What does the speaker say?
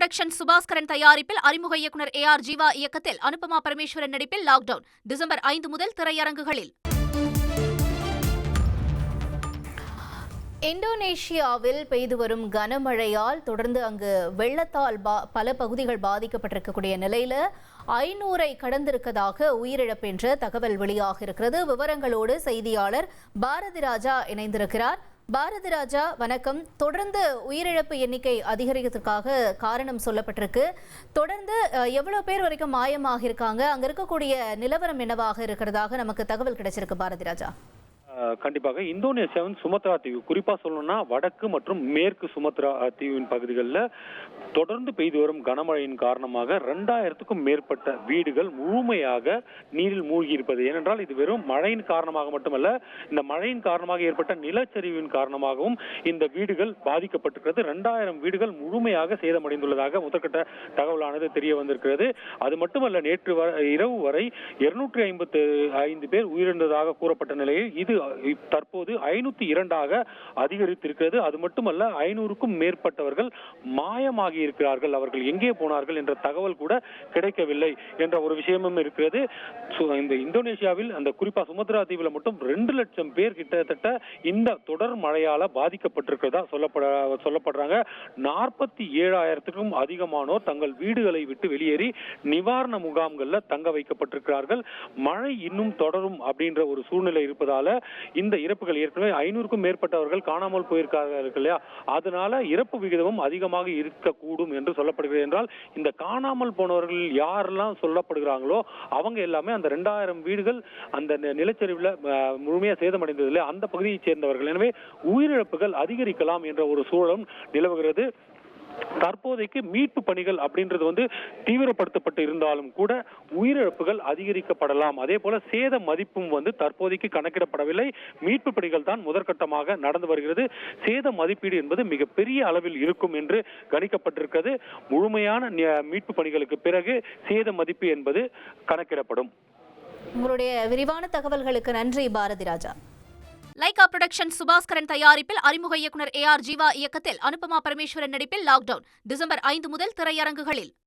Production Subaskaran தயாரிப்பில் அறிமுக இயக்குனர் AR ஜீவா இயக்கத்தில் அனுபமா பரமேஸ்வரன் நடிப்பில் லாக்டவுன் டிசம்பர் 5 முதல் திரையரங்குகளில். இந்தோனேஷியாவில் பெய்து வரும் கனமழையால் தொடர்ந்து அங்கு வெள்ளத்தால் பல பகுதிகள் பாதிக்கப்பட்டிருக்கக்கூடிய நிலையில 500 கடந்திருக்கதாக உயிரிழப்பு என்ற தகவல் வெளியாக இருக்கிறது. விவரங்களோடு செய்தியாளர் பாரதி ராஜா இணைந்திருக்கிறார். பாரதி ராஜா, வணக்கம். தொடர்ந்து உயிரிழப்பு எண்ணிக்கை அதிகரிக்கிறதுக்காக காரணம் சொல்லப்பட்டிருக்கு. தொடர்ந்து எவ்வளவு பேர் வரைக்கும் மாயமாக இருக்காங்க, அங்க இருக்கக்கூடிய நிலவரம் என்னவாக இருக்கிறதாக நமக்கு தகவல் கிடைச்சிருக்கு பாரதி ராஜா? கண்டிப்பாக இந்தோனேசியாவின் சுமத்ரா தீவு, குறிப்பா சொல்லணும்னா வடக்கு மற்றும் மேற்கு சுமத்ரா தீவின் பகுதிகளில் தொடர்ந்து பெய்து வரும் கனமழையின் காரணமாக 2000க்கும் மேற்பட்ட வீடுகள் முழுமையாக நீரில் மூழ்கி இருப்பது. ஏனென்றால் இது வெறும் மழையின் காரணமாக மட்டுமல்ல, இந்த மழையின் காரணமாக ஏற்பட்ட நிலச்சரிவின் காரணமாகவும் இந்த வீடுகள் பாதிக்கப்பட்டிருக்கிறது. 2000 வீடுகள் முழுமையாக சேதமடைந்துள்ளதாக முதற்கட்ட தகவலானது தெரிய வந்திருக்கிறது. அது மட்டுமல்ல, நேற்று இரவு வரை 255 பேர் உயிரிழந்ததாக கூறப்பட்ட நிலையில் இது தற்போது 502 அதிகரித்திருக்கிறது. அது மட்டுமல்ல, 500க்கும் மேற்பட்டவர்கள் மாயமாகி இருக்கிறார்கள். அவர்கள் எங்கே போனார்கள் என்ற தகவல் கூட கிடைக்கவில்லை என்ற ஒரு விஷயமும் இருக்கிறது. இந்த இந்தோனேஷியாவில் அந்த குறிப்பா சுமத்ரா தீவில் மட்டும் 2 லட்சம் பேர் கிட்டத்தட்ட இந்த தொடர் மழையால பாதிக்கப்பட்டிருக்கிறதா சொல்லப்படுறாங்க. 47,000க்கும் அதிகமானோர் தங்கள் வீடுகளை விட்டு வெளியேறி நிவாரண முகாம்கள்ல தங்க வைக்கப்பட்டிருக்கிறார்கள். மழை இன்னும் தொடரும் அப்படின்ற ஒரு சூழ்நிலை இருப்பதால இந்த இறப்புகள், ஏற்கனவே 500க்கும் மேற்பட்டவர்கள் காணாமல் போயிருக்கார்கள் இல்லையா, அதனால இறப்பு விகிதமும் அதிகமாக இருக்கக்கூடும் என்று சொல்லப்படுகிறது. என்றால் இந்த காணாமல் போனவர்கள் யாரெல்லாம் சொல்லப்படுகிறாங்களோ அவங்க எல்லாமே அந்த 2000 வீடுகள் அந்த நிலச்சரிவுல முழுமையாக சேதமடைந்ததில்லை அந்த பகுதியைச் சேர்ந்தவர்கள். எனவே உயிரிழப்புகள் அதிகரிக்கலாம் என்ற ஒரு சூழலும் நிலவுகிறது. தற்போதைக்கு மீட்பு பணிகள் அப்படின்றது தீவிரப்படுத்தப்பட்டு இருந்தாலும் கூட உயிரிழப்புகள் அதிகரிக்கப்படலாம். அதே போல சேத மதிப்பும் தற்போதைக்கு கணக்கிடப்படவில்லை. மீட்பு பணிகள் தான் முதற்கட்டமாக நடந்து வருகிறது. சேத மதிப்பீடு என்பது மிகப்பெரிய அளவில் இருக்கும் என்று கணிக்கப்பட்டிருக்கிறது. முழுமையான மீட்பு பணிகளுக்கு பிறகு சேத மதிப்பு என்பது கணக்கிடப்படும். உங்களுடைய விரிவான தகவல்களுக்கு நன்றி பாரதி ராஜா. லைகா புரொடக்ஷன் சுபாஸ்கரன் தயாரிப்பில் அறிமுக இயக்குனர் AR ஜீவா இயக்கத்தில் அனுபமா பரமேஸ்வரன் நடிப்பில் லாக்டவுன் டிசம்பர் 5 முதல் திரையரங்குகளில்.